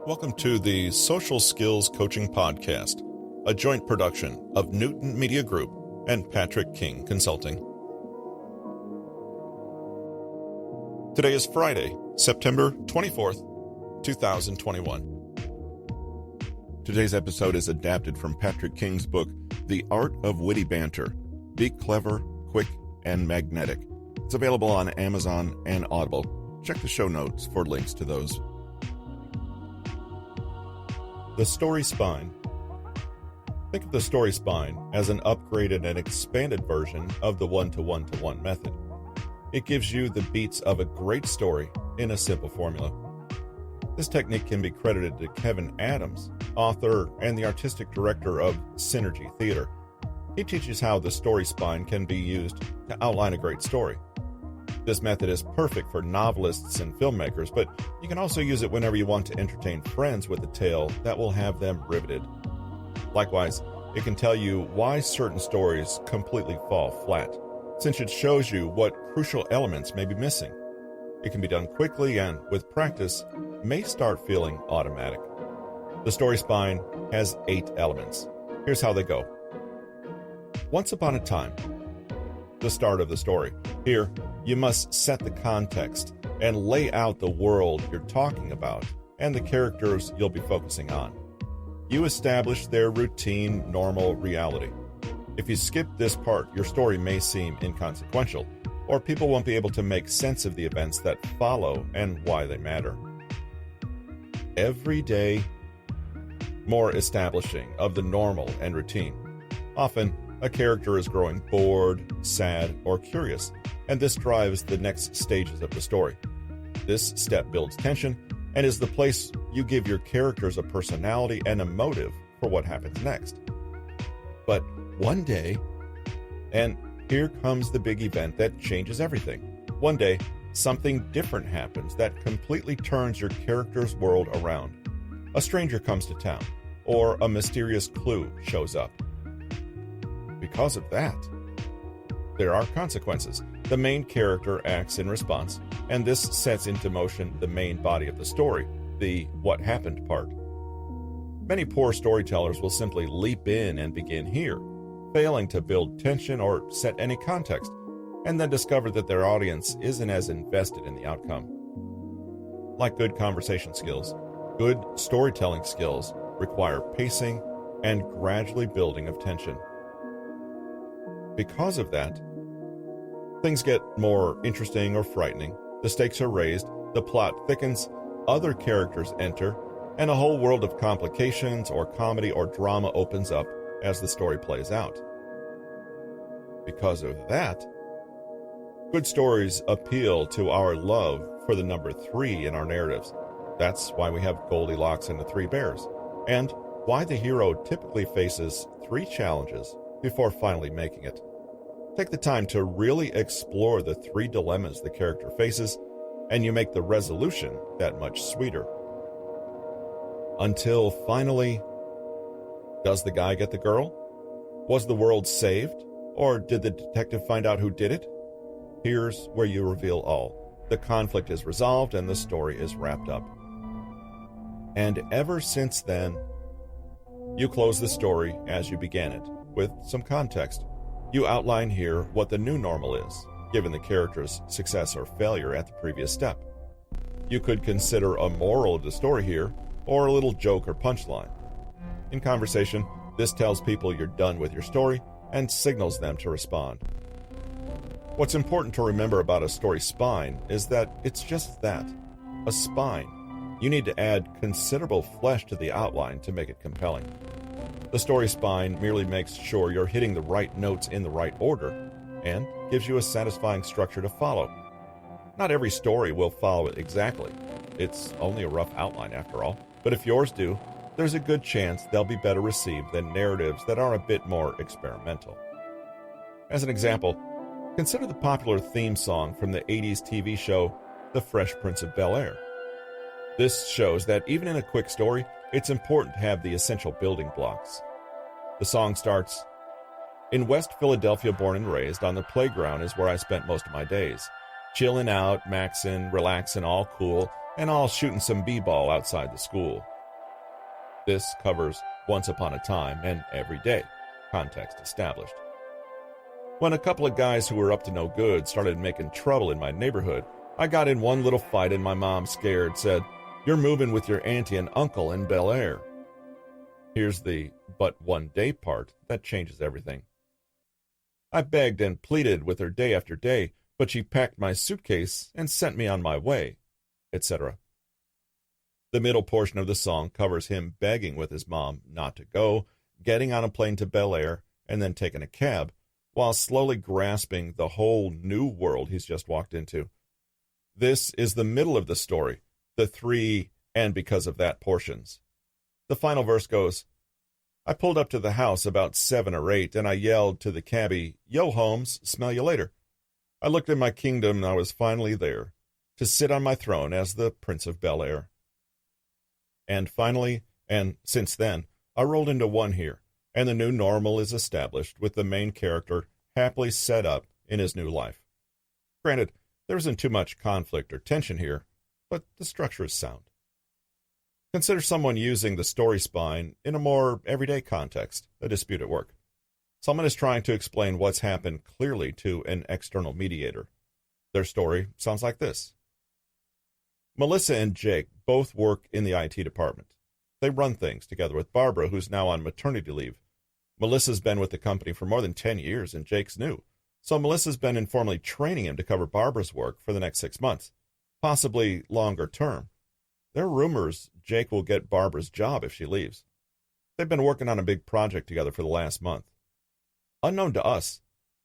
Welcome to the Social Skills Coaching Podcast, a joint production of Newton Media Group and Patrick King Consulting. Today is Friday, September 24th, 2021. Today's episode is adapted from Patrick King's book, The Art of Witty Banter. Be clever, quick, and magnetic. It's available on Amazon and Audible. Check the show notes for links to those. The story spine. Think of the story spine as an upgraded and expanded version of the one-to-one-to-one method. It gives you the beats of a great story in a simple formula. This technique can be credited to Kevin Adams, author and the artistic director of Synergy Theater. He teaches how the story spine can be used to outline a great story. This method is perfect for novelists and filmmakers, but you can also use it whenever you want to entertain friends with a tale that will have them riveted. Likewise, it can tell you why certain stories completely fall flat, since it shows you what crucial elements may be missing. It can be done quickly and, with practice, may start feeling automatic. The story spine has 8 elements. Here's how they go. Once upon a time. The start of the story. Here, you must set the context and lay out the world you're talking about and the characters you'll be focusing on. You establish their routine, normal reality. If you skip this part, your story may seem inconsequential, or people won't be able to make sense of the events that follow and why they matter. Every day, more establishing of the normal and routine. Often, a character is growing bored, sad, or curious, and this drives the next stages of the story. This step builds tension and is the place you give your characters a personality and a motive for what happens next. But one day, and here comes the big event that changes everything. One day, something different happens that completely turns your character's world around. A stranger comes to town, or a mysterious clue shows up. Because of that, there are consequences. The main character acts in response, and this sets into motion the main body of the story, the what happened part. Many poor storytellers will simply leap in and begin here, failing to build tension or set any context, and then discover that their audience isn't as invested in the outcome. Like good conversation skills, good storytelling skills require pacing and gradually building of tension. Because of that, things get more interesting or frightening, the stakes are raised, the plot thickens, other characters enter, and a whole world of complications or comedy or drama opens up as the story plays out. Because of that, good stories appeal to our love for the number 3 in our narratives. That's why we have Goldilocks and the 3 Bears, and why the hero typically faces 3 challenges before finally making it. Take the time to really explore the 3 dilemmas the character faces, and you make the resolution that much sweeter. Until finally, does the guy get the girl? Was the world saved? Or did the detective find out who did it? Here's where you reveal all. The conflict is resolved and the story is wrapped up. And ever since then, you close the story as you began it, with some context. You outline here what the new normal is, given the character's success or failure at the previous step. You could consider a moral of the story here, or a little joke or punchline. In conversation, this tells people you're done with your story and signals them to respond. What's important to remember about a story spine is that it's just that, a spine. You need to add considerable flesh to the outline to make it compelling. The story spine merely makes sure you're hitting the right notes in the right order and gives you a satisfying structure to follow. Not every story will follow it exactly. It's only a rough outline after all. But if yours do, there's a good chance they'll be better received than narratives that are a bit more experimental. As an example, consider the popular theme song from the 80s TV show The Fresh Prince of Bel-Air. This shows that even in a quick story, it's important to have the essential building blocks. The song starts, "In West Philadelphia born and raised, on the playground is where I spent most of my days. chilling out, maxing, relaxing, all cool, and all shooting some b-ball outside the school. This covers once upon a time and every day, context established. When a couple of guys who were up to no good started making trouble in my neighborhood, I got in one little fight and my mom, scared, said, "You're moving with your auntie and uncle in Bel Air." Here's the "but one day" part that changes everything. I begged and pleaded with her day after day, but she packed my suitcase and sent me on my way, etc. The middle portion of the song covers him begging with his mom not to go, getting on a plane to Bel Air, and then taking a cab, while slowly grasping the whole new world he's just walked into. This is the middle of the story, the three "and because of that" portions. The final verse goes, "I pulled up to the house about 7 or 8, and I yelled to the cabbie, 'Yo, Holmes, smell you later.' I looked at my kingdom, and I was finally there, to sit on my throne as the Prince of Bel Air." And finally, and since then, I rolled into one here, and the new normal is established with the main character happily set up in his new life. Granted, there isn't too much conflict or tension here, but the structure is sound. Consider someone using the story spine in a more everyday context, a dispute at work. Someone is trying to explain what's happened clearly to an external mediator. Their story sounds like this. Melissa and Jake both work in the IT department. They run things together with Barbara, who's now on maternity leave. Melissa's been with the company for more than 10 years, and Jake's new. So Melissa's been informally training him to cover Barbara's work for the next 6 months, possibly longer term. There are rumors Jake will get Barbara's job if she leaves. They've been working on a big project together for the last month. Unknown to us,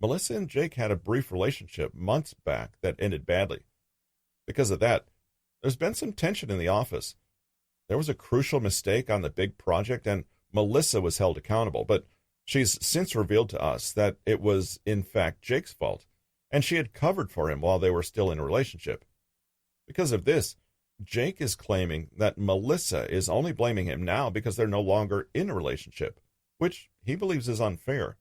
Melissa and Jake had a brief relationship months back that ended badly. Because of that, there's been some tension in the office. There was a crucial mistake on the big project, and Melissa was held accountable, but she's since revealed to us that it was, in fact, Jake's fault, and she had covered for him while they were still in a relationship. Because of this, Jake is claiming that Melissa is only blaming him now because they're no longer in a relationship, which he believes is unfair.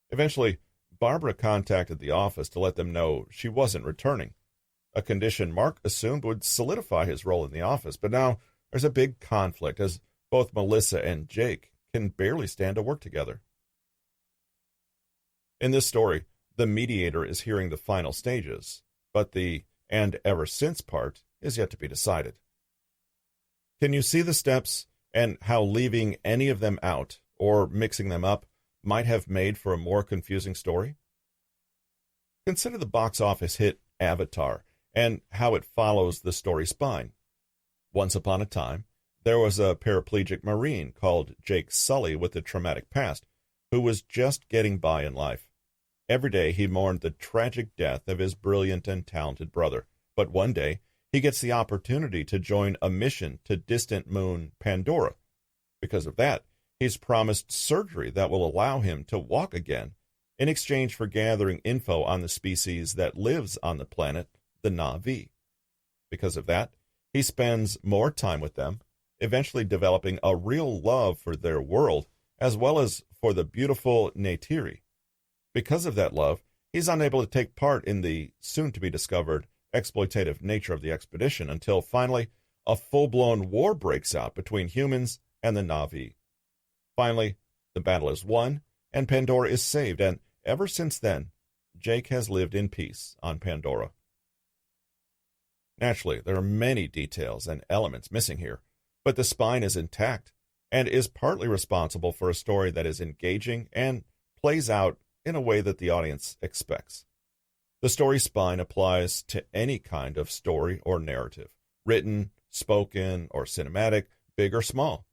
Eventually, Barbara contacted the office to let them know she wasn't returning, a condition Mark assumed would solidify his role in the office, but now there's a big conflict as both Melissa and Jake can barely stand to work together. In this story, the mediator is hearing the final stages, but the "and ever since" part is yet to be decided. Can you see the steps and how leaving any of them out or mixing them up might have made for a more confusing story? Consider the box office hit Avatar and how it follows the story spine. Once upon a time, there was a paraplegic Marine called Jake Sully with a traumatic past who was just getting by in life. Every day he mourned the tragic death of his brilliant and talented brother, but one day he gets the opportunity to join a mission to distant moon Pandora. Because of that, he's promised surgery that will allow him to walk again in exchange for gathering info on the species that lives on the planet, the Na'vi. Because of that, he spends more time with them, eventually developing a real love for their world as well as for the beautiful Neytiri. Because of that love, he's unable to take part in the soon-to-be-discovered exploitative nature of the expedition until finally a full-blown war breaks out between humans and the Na'vi. Finally, the battle is won, and Pandora is saved, and ever since then, Jake has lived in peace on Pandora. Naturally, there are many details and elements missing here, but the spine is intact and is partly responsible for a story that is engaging and plays out in a way that the audience expects. The story spine applies to any kind of story or narrative, written, spoken, or cinematic, big or small.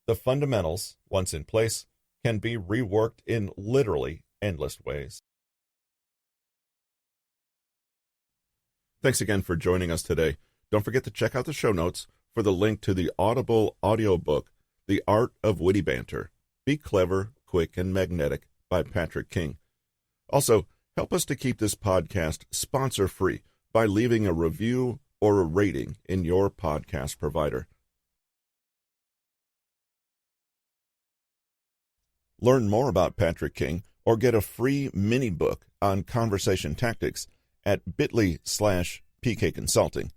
The fundamentals, once in place, can be reworked in literally endless ways. Thanks again for joining us today. Don't forget to check out the show notes for the link to the Audible audiobook, The Art of Witty Banter, Be Clever, Quick, and Magnetic by Patrick King. Also, help us to keep this podcast sponsor-free by leaving a review or a rating in your podcast provider. Learn more about Patrick King or get a free mini book on conversation tactics at bit.ly/PK Consulting.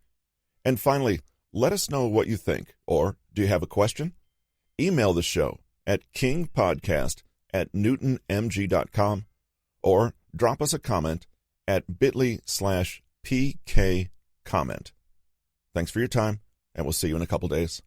And finally, let us know what you think, or do you have a question? Email the show at kingpodcast@newtonmg.com, or drop us a comment at bit.ly/PK comment. Thanks for your time, and we'll see you in a couple days.